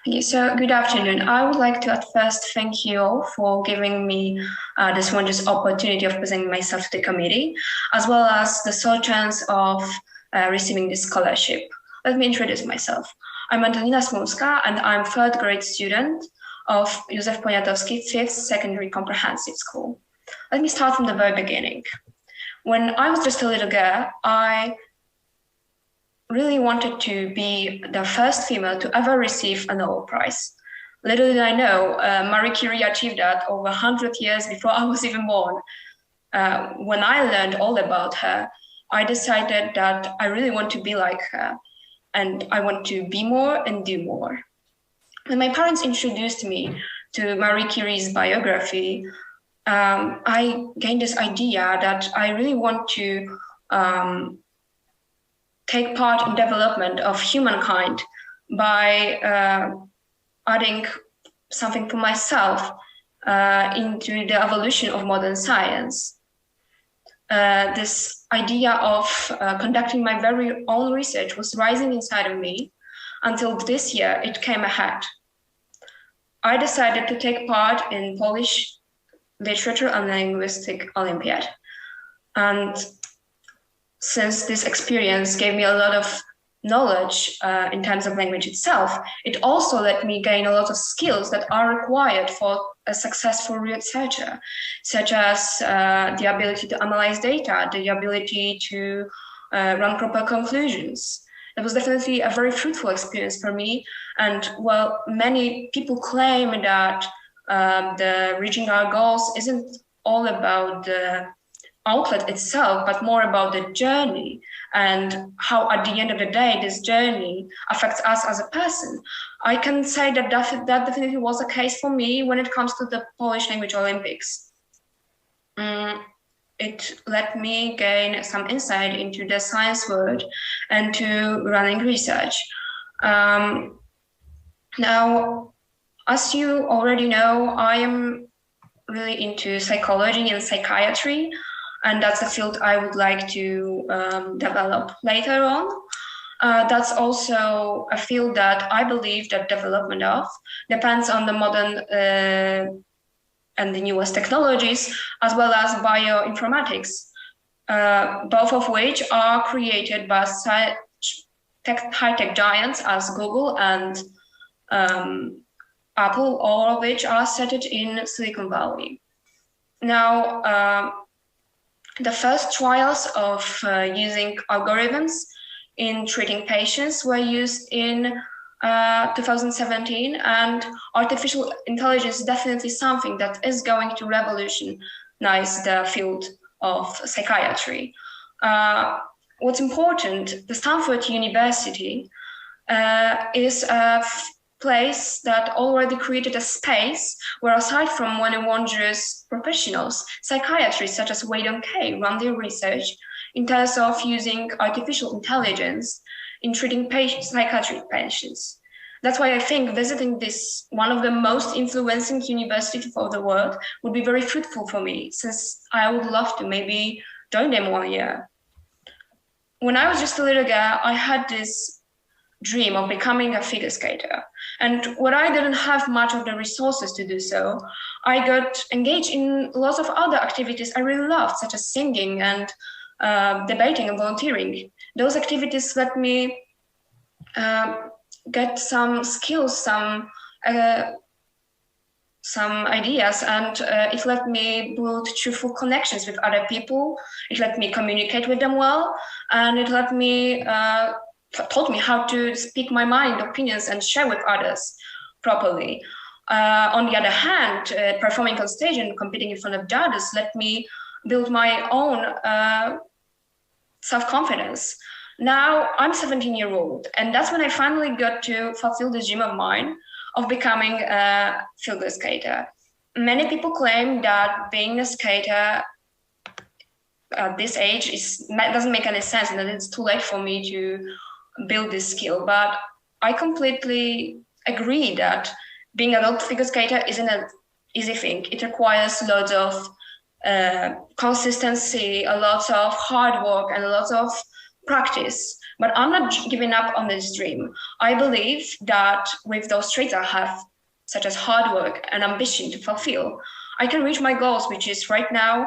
Okay, so good afternoon. I would like to at first thank you all for giving me this wondrous opportunity of presenting myself to the committee, as well as the sole chance of receiving this scholarship. Let me introduce myself. I'm Antonina Smulska, and I'm third grade student of Józef Poniatowski 5th Secondary Comprehensive School. Let me start from the very beginning. When I was just a little girl, I really wanted to be the first female to ever receive a Nobel Prize. Little did I know, Marie Curie achieved that over 100 years before I was even born. When I learned all about her, I decided that I really want to be like her, and I want to be more and do more. When my parents introduced me to Marie Curie's biography, I gained this idea that I really want to take part in development of humankind by adding something for myself into the evolution of modern science. This idea of conducting my very own research was rising inside of me until this year it came ahead. I decided to take part in Polish Literature and Linguistic Olympiad. And since this experience gave me a lot of knowledge in terms of language itself, it also let me gain a lot of skills that are required for a successful researcher, such as the ability to analyze data, the ability to run proper conclusions. It was definitely a very fruitful experience for me. And while many people claim that the reaching our goals isn't all about the outlet itself, but more about the journey and how at the end of the day, this journey affects us as a person. I can say that that definitely was the case for me when it comes to the Polish Language Olympics. It let me gain some insight into the science world and to running research. Now, as you already know, I am really into psychology and psychiatry, and that's a field I would like to develop later on. That's also a field that I believe that development of depends on the modern and the newest technologies, as well as bioinformatics, both of which are created by such high-tech giants as Google and Apple, all of which are settled in Silicon Valley. Now, the first trials of using algorithms in treating patients were used in 2017, and artificial intelligence is definitely something that is going to revolutionize the field of psychiatry. What's important, the Stanford University is a place that already created a space where, aside from many wondrous professionals, psychiatrists such as Wade Kay run their research in terms of using artificial intelligence in treating psychiatric patients. That's why I think visiting this one of the most influencing universities of the world would be very fruitful for me, since I would love to maybe join them one year. When I was just a little girl, I had this dream of becoming a figure skater. And when I didn't have much of the resources to do so, I got engaged in lots of other activities I really loved, such as singing and debating and volunteering. Those activities let me get some skills, some ideas, and it let me build truthful connections with other people. It let me communicate with them well, and it let me taught me how to speak my mind, opinions, and share with others properly. On the other hand, performing on stage and competing in front of judges let me build my own self-confidence. Now I'm 17-year-old, and that's when I finally got to fulfill this dream of mine of becoming a figure skater. Many people claim that being a skater at this age doesn't make any sense, and that it's too late for me to build this skill, but I completely agree that being an adult figure skater isn't an easy thing. It requires lots of consistency, a lot of hard work, and a lot of practice. But I'm not giving up on this dream. I believe that with those traits I have, such as hard work and ambition to fulfill, I can reach my goals, which is right now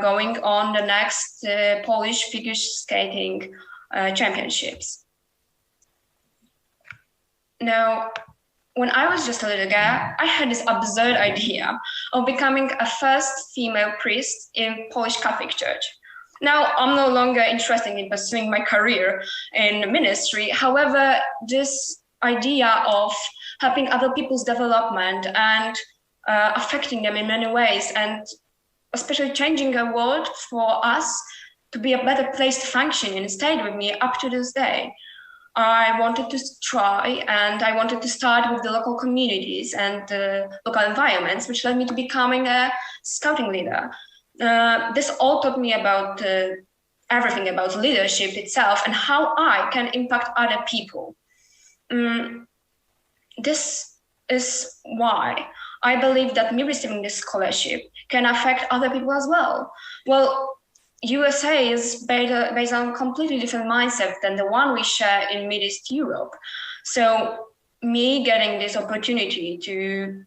going on the next Polish figure skating championships. Now, when I was just a little girl, I had this absurd idea of becoming a first female priest in Polish Catholic Church. Now, I'm no longer interested in pursuing my career in ministry. However, this idea of helping other people's development and affecting them in many ways, and especially changing a world for us to be a better place to function in, stayed with me up to this day. I wanted to try, and I wanted to start with the local communities and local environments, which led me to becoming a scouting leader. This all taught me about everything about leadership itself and how I can impact other people. This is why I believe that me receiving this scholarship can affect other people as well. Well, USA is based on a completely different mindset than the one we share in Mid-East Europe. So me getting this opportunity to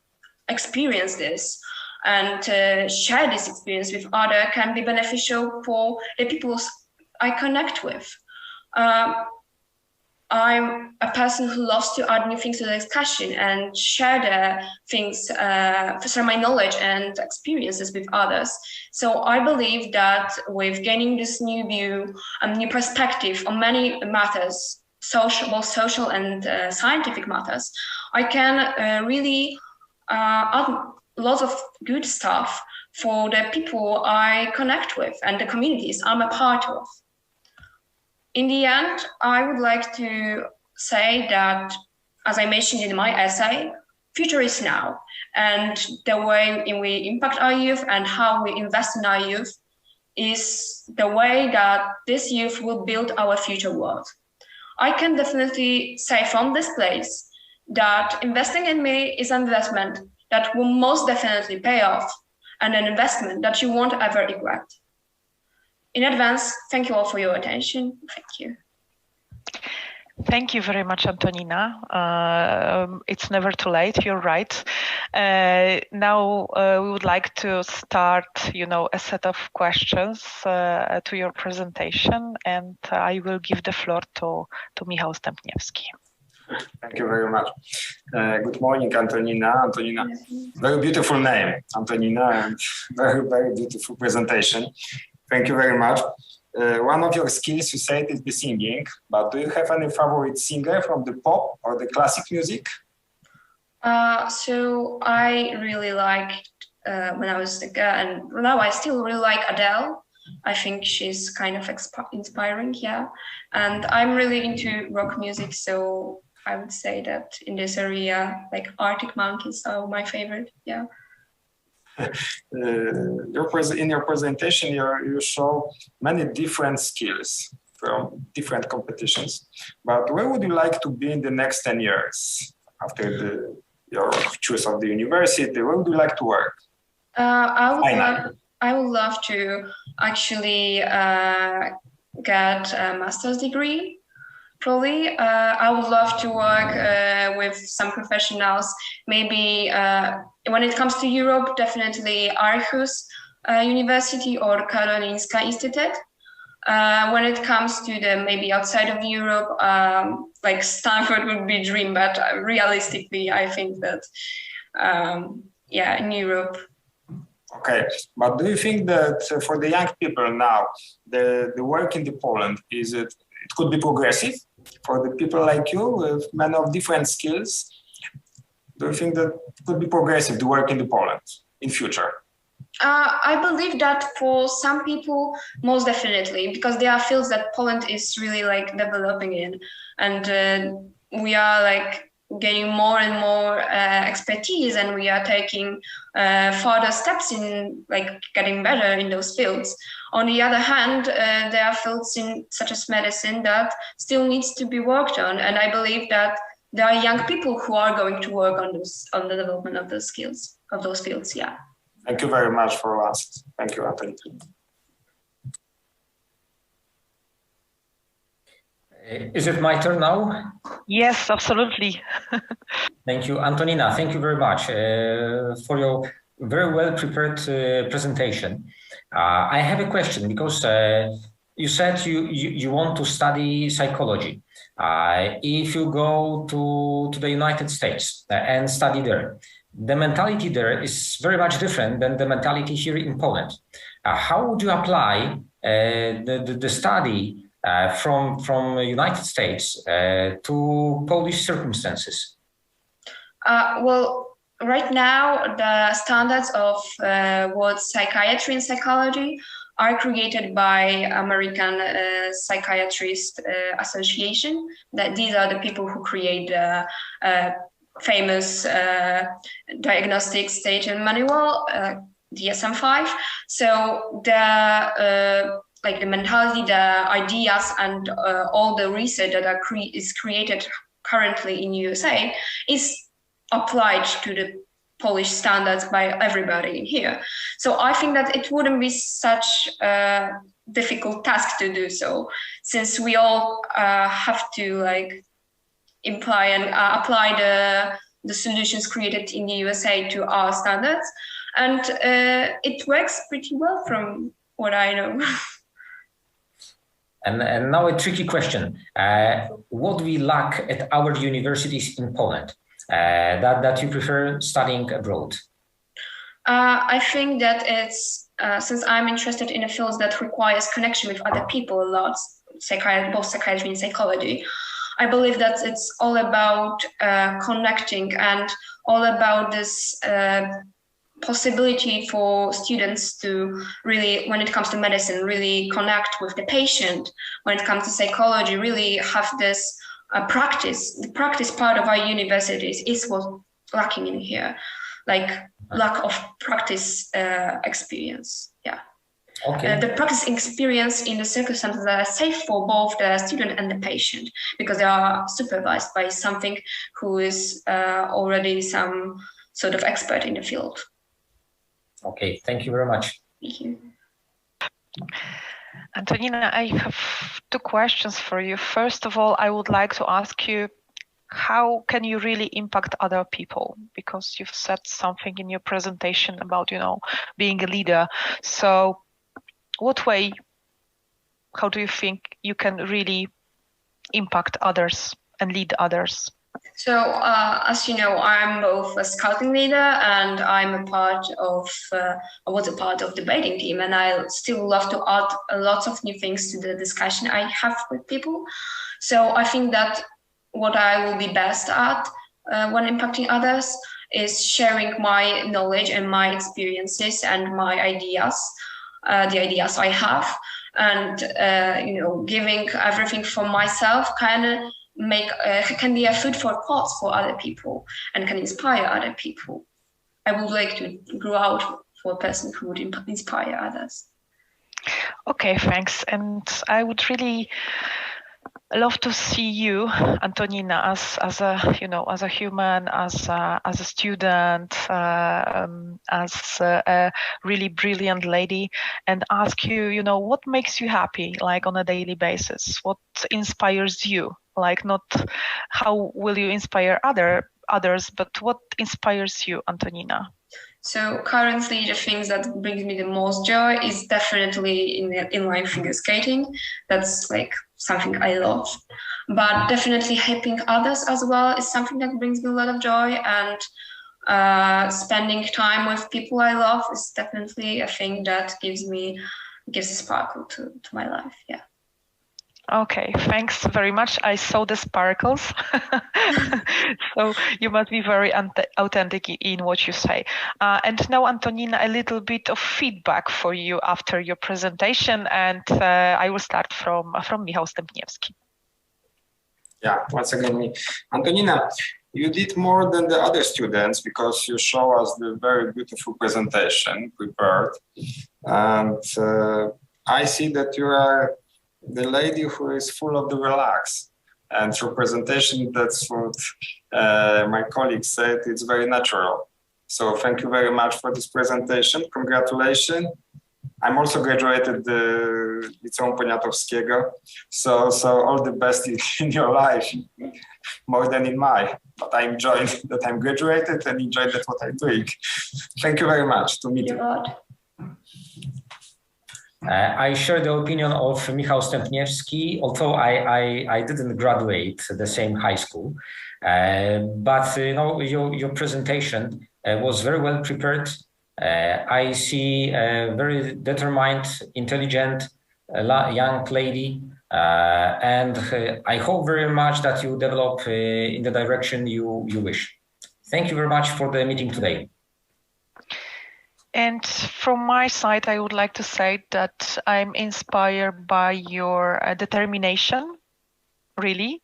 experience this and share this experience with others can be beneficial for the people I connect with. I'm a person who loves to add new things to the discussion and share the things, share my knowledge and experiences with others. So I believe that with gaining this new view and new perspective on many matters, both social and scientific matters, I can really add lots of good stuff for the people I connect with and the communities I'm a part of. In the end, I would like to say that, as I mentioned in my essay, future is now. And the way in we impact our youth and how we invest in our youth is the way that this youth will build our future world. I can definitely say from this place that investing in me is an investment that will most definitely pay off, and an investment that you won't ever regret. In advance, thank you all for your attention. Thank you. Thank you very much, Antonina. It's never too late, you're right. Now we would like to start, a set of questions to your presentation, and I will give the floor to Michał Stępniewski. Thank you very much. Good morning, Antonina. Antonina, very beautiful name, Antonina, and very, very beautiful presentation. Thank you very much. One of your skills, you said, is the singing, but do you have any favorite singer from the pop or the classic music? So I really liked when I was a girl, and now I still really like Adele. I think she's kind of inspiring, yeah. And I'm really into rock music, so I would say that in this area, like Arctic Monkeys are my favorite, yeah. In your presentation, you show many different skills from different competitions. But where would you like to be in the next 10 years after your choice of the university? Where would you like to work? I would love to actually get a master's degree. Probably, I would love to work with some professionals. Maybe when it comes to Europe, definitely Aarhus University or Karolinska Institute. When it comes to maybe outside of Europe, like Stanford would be a dream, but realistically, I think that, in Europe. Okay, but do you think that for the young people now, the work in Poland, it could be progressive for the people like you with many of different skills? Do you think that it could be progressive to work in Poland in future? I believe that for some people, most definitely, because there are fields that Poland is really like developing in, and we are like gaining more and more expertise, and we are taking further steps in like getting better in those fields. On the other hand, there are fields such as medicine that still needs to be worked on, and I believe that there are young people who are going to work on the development of those skills, of those fields. Yeah. Thank you very much for us. Thank you, Anthony. Is it my turn now? Yes, absolutely. Thank you, Antonina. Thank you very much for your very well prepared presentation. I have a question because you said you want to study psychology. If you go to the United States and study there, the mentality there is very much different than the mentality here in Poland. How would you apply the study from United States to Polish circumstances? Well, right now, the standards of what psychiatry and psychology are created by American Psychiatrist Association. That these are the people who create the famous diagnostic stage and manual, DSM-5. So the like the mentality, the ideas, and all the research that is created currently in USA is applied to the Polish standards by everybody in here. So I think that it wouldn't be such a difficult task to do so, since we all have to like imply and apply the solutions created in the USA to our standards, and it works pretty well from what I know. And now a tricky question. What we lack at our universities in Poland that you prefer studying abroad? I think that it's, since I'm interested in a field that requires connection with other people a lot, both psychiatry and psychology, I believe that it's all about connecting and all about this possibility for students to really, when it comes to medicine, really connect with the patient. When it comes to psychology, really have this practice. The practice part of our universities is what's lacking in here, like lack of practice experience. Yeah. Okay. The practice experience in the circumstances that are safe for both the student and the patient, because they are supervised by something who is already some sort of expert in the field. Okay, thank you very much. Thank you. Antonina, I have two questions for you. First of all, I would like to ask you, how can you really impact other people? Because you've said something in your presentation about, being a leader. So what way, how do you think you can really impact others and lead others? So, as you know, I'm both a scouting leader and I'm a part of, I was a part of the debating team, and I still love to add a lot of new things to the discussion I have with people. So I think that what I will be best at when impacting others is sharing my knowledge and my experiences and my ideas, the ideas I have, and, giving everything from myself kind of can be a food for thought for other people and can inspire other people. I would like to grow out for a person who would inspire others. Okay, thanks. And I would really love to see you, Antonina, as a human, as a student, as a really brilliant lady, and ask you, what makes you happy, like on a daily basis? What inspires you? Like, not how will you inspire others, but what inspires you, Antonina? So currently, the things that brings me the most joy is definitely inline figure skating. That's like something I love. But definitely helping others as well is something that brings me a lot of joy. And spending time with people I love is definitely a thing that gives a sparkle to my life. Yeah. Okay, thanks very much. I saw the sparkles. So you must be very authentic in what you say. And now, Antonina, a little bit of feedback for you after your presentation. And I will start from Michał Stępniewski. Yeah, once again, me. Antonina, you did more than the other students because you show us the very beautiful presentation prepared. And I see that you are the lady who is full of the relax, and through presentation, that's what my colleague said, it's very natural. So thank you very much for this presentation. Congratulations. I'm also graduated the Liceum Poniatowskiego, so all the best in your life, more than in mine. But I enjoyed that I'm graduated and enjoyed that what I'm doing. Thank you very much. To meet you. I share the opinion of Michał Stępniewski, although I didn't graduate the same high school. But you know, your presentation was very well prepared. I see a very determined, intelligent young lady, and I hope very much that you develop in the direction you wish. Thank you very much for the meeting today. And from my side, I would like to say that I'm inspired by your determination, really,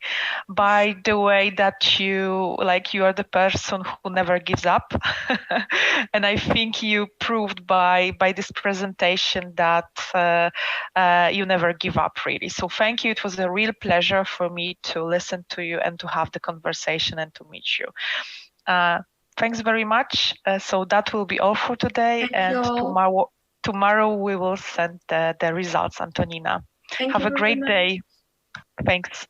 by the way that you are the person who never gives up. And I think you proved by this presentation that you never give up, really. So thank you. It was a real pleasure for me to listen to you and to have the conversation and to meet you. Thanks very much. So that will be all for today. And tomorrow we will send the results, Antonina. Have a great day. Thanks.